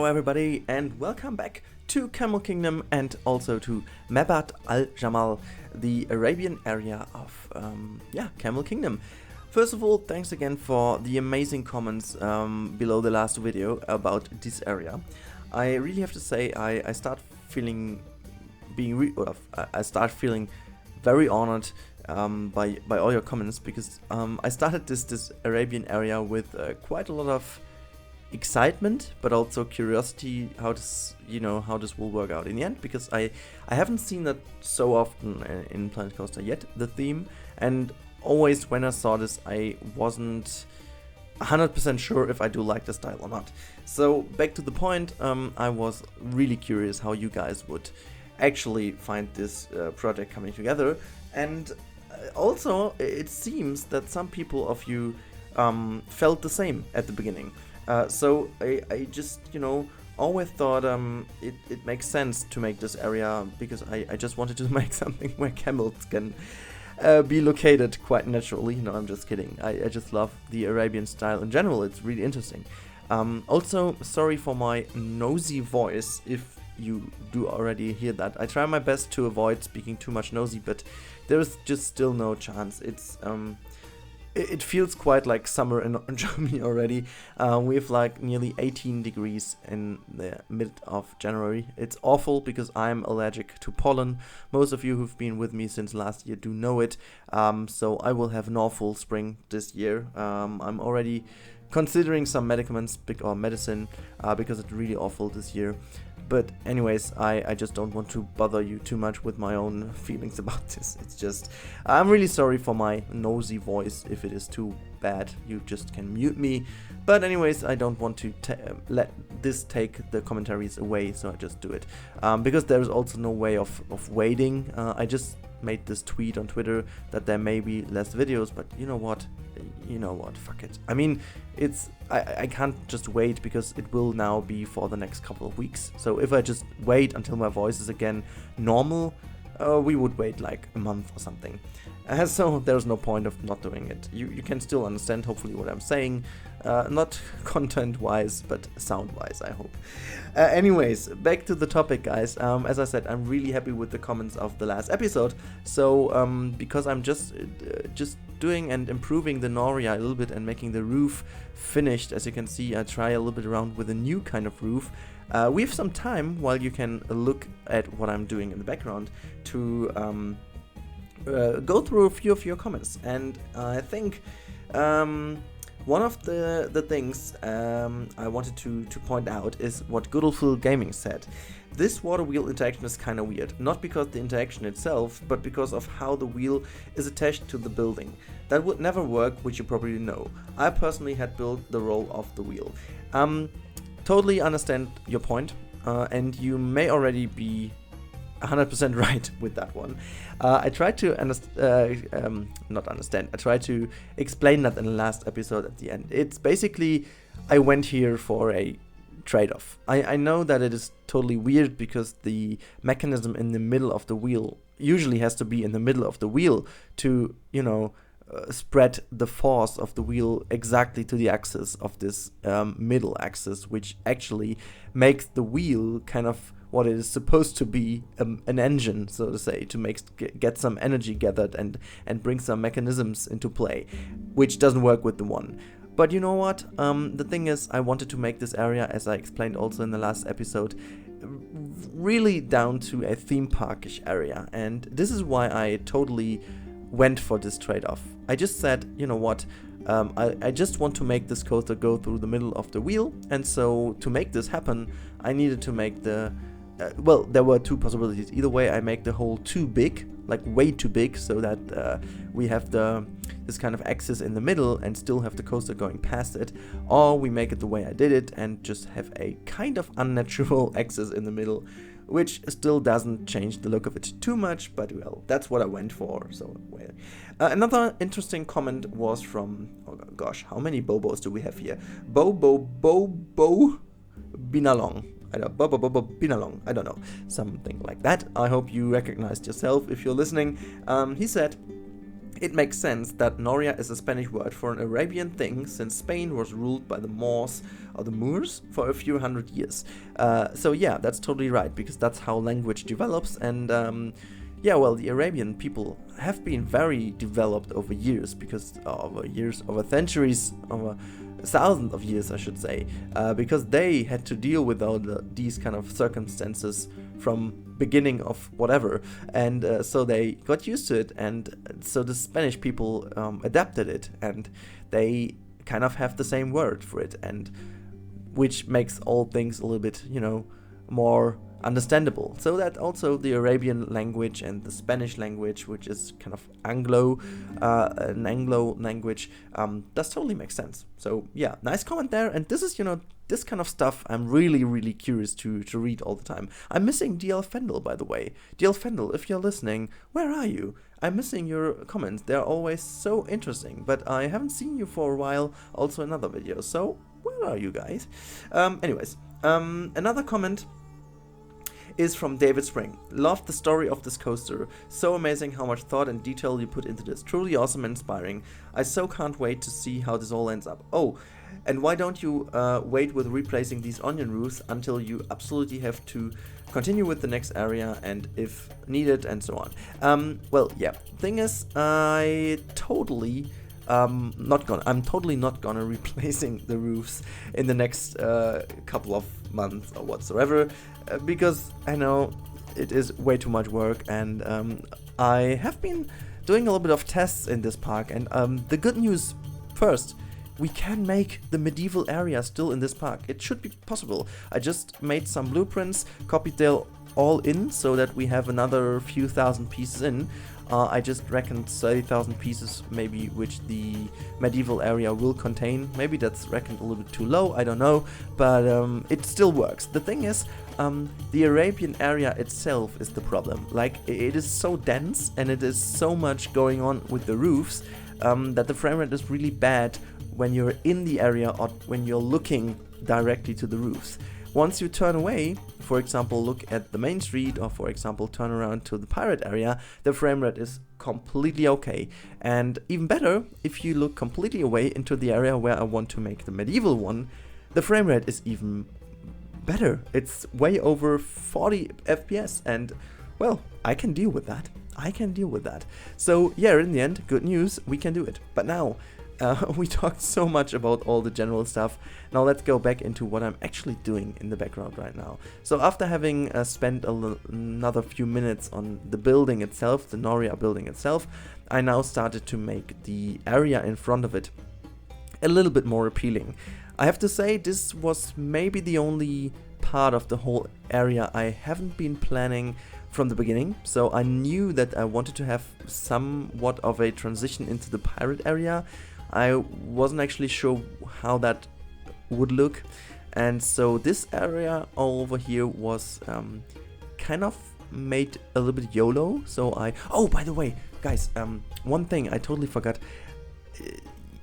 Hello everybody and welcome back to Camel Kingdom and also to Mabat al-Jamal, the Arabian area of Camel Kingdom. First of all, thanks again for the amazing comments below the last video about this area. I really have to say I start feeling very honored by all your comments, because I started this Arabian area with quite a lot of excitement, but also curiosity how this will work out in the end, because I haven't seen that so often in Planet Coaster yet, the theme, and always when I saw this I wasn't 100% sure if I do like the style or not. So back to the point, I was really curious how you guys would actually find this project coming together, and also it seems that some people of you felt the same at the beginning. So I just, always thought it makes sense to make this area, because I just wanted to make something where camels can be located quite naturally. No, I'm just kidding. I just love the Arabian style in general. It's really interesting. Also, sorry for my nosy voice if you do already hear that. I try my best to avoid speaking too much nosy, but there's just still no chance. It feels quite like summer in Germany already. We have like nearly 18 degrees in the mid of January. It's awful because I'm allergic to pollen. Most of you who've been with me since last year do know it. So I will have an awful spring this year. I'm already considering some medicine because it's really awful this year. But anyways, I just don't want to bother you too much with my own feelings about this. It's just, I'm really sorry for my nosy voice. If it is too bad, you just can mute me. But anyways, I don't want to let this take the commentaries away, so I just do it. Because there is also no way of waiting. I just made this tweet on Twitter that there may be less videos, but you know what, fuck it. I mean, I can't just wait, because it will now be for the next couple of weeks. So if I just wait until my voice is again normal, we would wait like a month or something. So there's no point of not doing it. You can still understand hopefully what I'm saying, not content wise but sound wise, I hope. Anyways, back to the topic, guys. As I said, I'm really happy with the comments of the last episode. So because I'm just doing and improving the Noria a little bit and making the roof finished, as you can see, I try a little bit around with a new kind of roof. We have some time while you can look at what I'm doing in the background to go through a few of your comments. And I think one of the things I wanted to point out is what Goodleful Gaming said. This water wheel interaction is kinda weird, not because the interaction itself, but because of how the wheel is attached to the building. That would never work, which you probably know. I personally had built the roll of the wheel. Totally understand your point, and you may already be 100% right with that one. I tried to I tried to explain that in the last episode at the end. It's basically, I went here for a trade-off. I know that it is totally weird, because the mechanism in the middle of the wheel usually has to be in the middle of the wheel to, spread the force of the wheel exactly to the axis of this middle axis, which actually makes the wheel kind of what it is supposed to be, an engine, so to say, to get some energy gathered and bring some mechanisms into play, which doesn't work with the one. But you know what? The thing is, I wanted to make this area, as I explained also in the last episode, really down to a theme parkish area, and this is why I totally went for this trade-off. I just said, you know what, I just want to make this coaster go through the middle of the wheel, and so to make this happen, I needed to make the well, there were two possibilities. Either way, I make the hole too big, like way too big, so that we have this kind of axis in the middle and still have the coaster going past it, or we make it the way I did it and just have a kind of unnatural axis in the middle, which still doesn't change the look of it too much, but well, that's what I went for. So well, another interesting comment was from, oh gosh, how many Bobos do we have here? Bo Binalong. Binalong, I don't know, something like that. I hope you recognized yourself if you're listening. He said, It makes sense that Noria is a Spanish word for an Arabian thing, since Spain was ruled by the Moors or the Moors for a few hundred years. So yeah, that's totally right, because that's how language develops. And yeah, well, the Arabian people have been very developed over years, because over centuries, over thousands of years, I should say, because they had to deal with all these kind of circumstances from beginning of whatever, and so they got used to it, and so the Spanish people adapted it, and they kind of have the same word for it, and which makes all things a little bit, more understandable. So that also the Arabian language and the Spanish language, which is kind of an Anglo language, does totally make sense. So yeah, nice comment there. And this is, this kind of stuff I'm really, really curious to read all the time. I'm missing DL Fendel, by the way. DL Fendel, if you're listening, where are you? I'm missing your comments. They're always so interesting, but I haven't seen you for a while, also in other videos. So where are you guys? Anyways, another comment is from David Spring. Loved the story of this coaster. So amazing how much thought and detail you put into this. Truly awesome and inspiring. I so can't wait to see how this all ends up. Oh, and why don't you wait with replacing these onion roofs until you absolutely have to continue with the next area, and if needed, and so on. Well, yeah, thing is, I'm totally not gonna replacing the roofs in the next couple of months or whatsoever, because I know it is way too much work, and I have been doing a little bit of tests in this park, and the good news first, we can make the medieval area still in this park. It should be possible. I just made some blueprints, copied them all in so that we have another few thousand pieces in. I just reckoned 30,000 pieces maybe, which the medieval area will contain. Maybe that's reckoned a little bit too low, I don't know, but it still works. The thing is, the Arabian area itself is the problem. Like, it is so dense and it is so much going on with the roofs that the frame rate is really bad when you're in the area or when you're looking directly to the roofs. Once you turn away, for example, look at the main street, or for example, turn around to the pirate area, the frame rate is completely okay. And even better, if you look completely away into the area where I want to make the medieval one, the frame rate is even better. It's way over 40 FPS, and well, I can deal with that. So yeah, in the end, good news, we can do it. But now, we talked so much about all the general stuff. Now let's go back into what I'm actually doing in the background right now. So after having spent another few minutes on the building itself, the Noria building itself, I now started to make the area in front of it a little bit more appealing. I have to say, this was maybe the only part of the whole area I haven't been planning from the beginning. So I knew that I wanted to have somewhat of a transition into the pirate area. I wasn't actually sure how that would look, and so this area over here was kind of made a little bit YOLO. So oh, by the way, guys, one thing I totally forgot.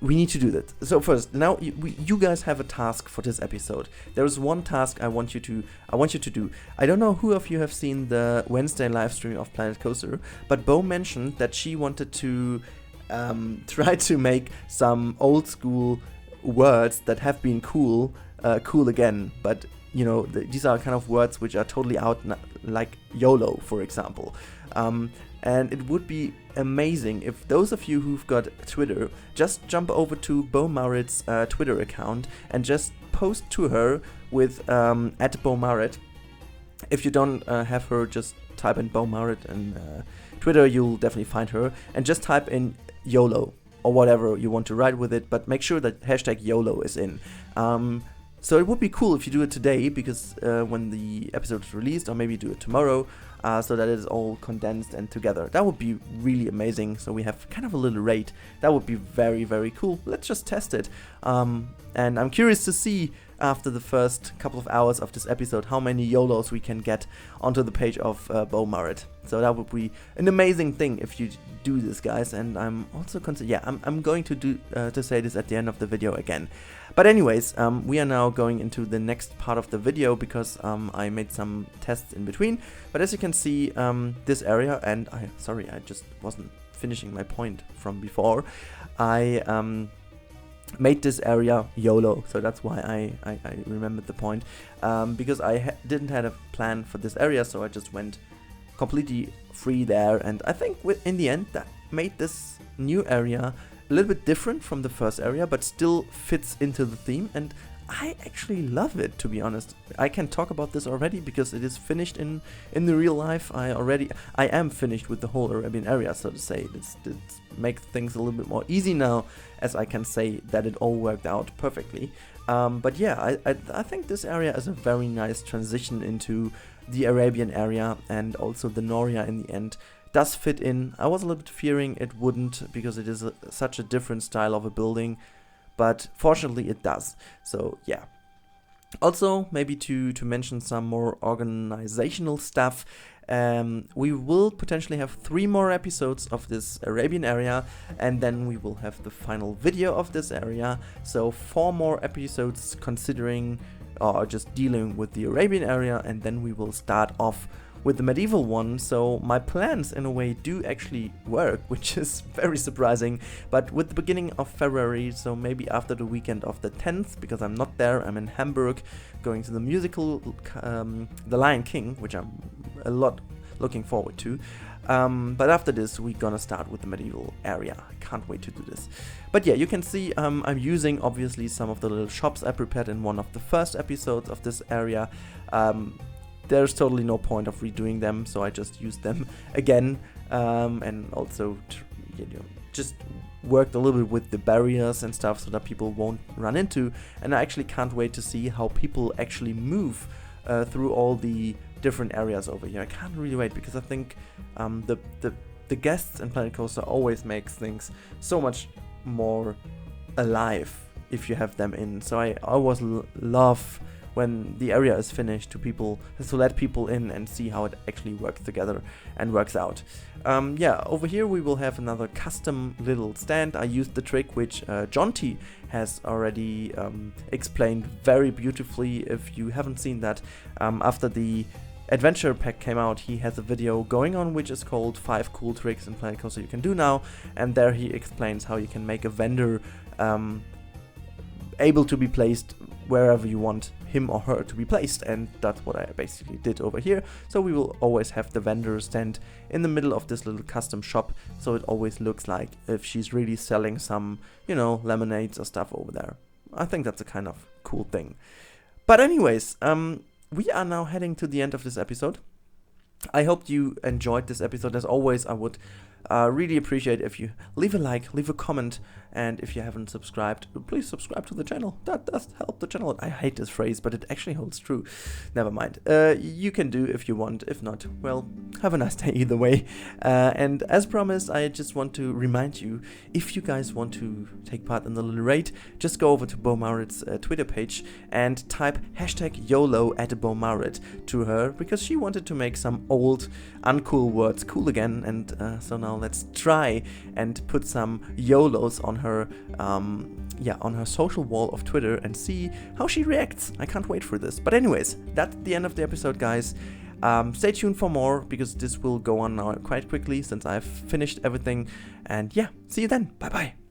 We need to do that. So first, now you guys have a task for this episode. There is one task I want you to do. I don't know who of you have seen the Wednesday live stream of Planet Coaster, but Bo mentioned that she wanted to try to make some old school words that have been cool again, but these are kind of words which are totally out, like YOLO, for example. And it would be amazing if those of you who've got Twitter just jump over to Bo Marit's Twitter account and just post to her with @BoMarit. If you don't have her, just type in Bo Marit and Twitter, you'll definitely find her, and just type in YOLO or whatever you want to write with it, but make sure that hashtag YOLO is in. So it would be cool if you do it today, because when the episode is released, or maybe do it tomorrow, so that it is all condensed and together. That would be really amazing. So we have kind of a little rate. That would be very, very cool. Let's just test it. And I'm curious to see, after the first couple of hours of this episode, how many YOLOs we can get onto the page of Bo Marit. So that would be an amazing thing if you do this, guys. And I'm also I'm going to do to say this at the end of the video again. But anyways, we are now going into the next part of the video, because I made some tests in between. But as you can see, this area, and I just wasn't finishing my point from before, I made this area YOLO, so that's why I remembered the point, because I didn't have a plan for this area, so I just went completely free there, and I think in the end that made this new area a little bit different from the first area, but still fits into the theme, and I actually love it, to be honest. I can talk about this already because it is finished in the real life. I am finished with the whole Arabian area, so to say. This makes things a little bit more easy now, as I can say that it all worked out perfectly. But yeah, I think this area is a very nice transition into the Arabian area, and also the Noria in the end does fit in. I was a little bit fearing it wouldn't, because it is such a different style of a building, but fortunately it does. So yeah. Also, maybe to mention some more organizational stuff, we will potentially have 3 more episodes of this Arabian area, and then we will have the final video of this area. So 4 more episodes considering or just dealing with the Arabian area, and then we will start off with the medieval one. So my plans in a way do actually work, which is very surprising. But with the beginning of February, so maybe after the weekend of the 10th, because I'm not there, I'm in Hamburg going to the musical The Lion King, which I'm a lot looking forward to. But after this, we're gonna start with the medieval area. I can't wait to do this. But yeah, you can see I'm using obviously some of the little shops I prepared in one of the first episodes of this area. There's totally no point of redoing them, so I just used them again, and also just worked a little bit with the barriers and stuff so that people won't run into. And I actually can't wait to see how people actually move through all the different areas over here. I can't really wait, because I think the guests in Planet Coaster always makes things so much more alive if you have them in. So I always love when the area is finished to let people in and see how it actually works together and works out. Yeah, over here we will have another custom little stand. I used the trick which Jonty has already explained very beautifully. If you haven't seen that, after the Adventure Pack came out, he has a video going on which is called 5 Cool Tricks in Planet Coaster You Can Do Now, and there he explains how you can make a vendor able to be placed wherever you want him or her to be placed, and that's what I basically did over here. So we will always have the vendor stand in the middle of this little custom shop, so it always looks like if she's really selling some, lemonades or stuff over there. I think that's a kind of cool thing. But anyways, we are now heading to the end of this episode. I hope you enjoyed this episode. As always, I would really appreciate if you leave a like, leave a comment, and if you haven't subscribed, please subscribe to the channel. That does help the channel. I hate this phrase, but it actually holds true. Never mind. You can do if you want. If not, well, have a nice day either way. And as promised, I just want to remind you, if you guys want to take part in the little raid, just go over to Beaumarit's Twitter page and type #YOLO at Beaumarit to her, because she wanted to make some old uncool words cool again, and so now let's try and put some YOLOs on her on her social wall of Twitter and see how she reacts. I can't wait for this. But anyways, that's the end of the episode, guys. Stay tuned for more, because this will go on now quite quickly since I've finished everything. And yeah, see you then. Bye bye.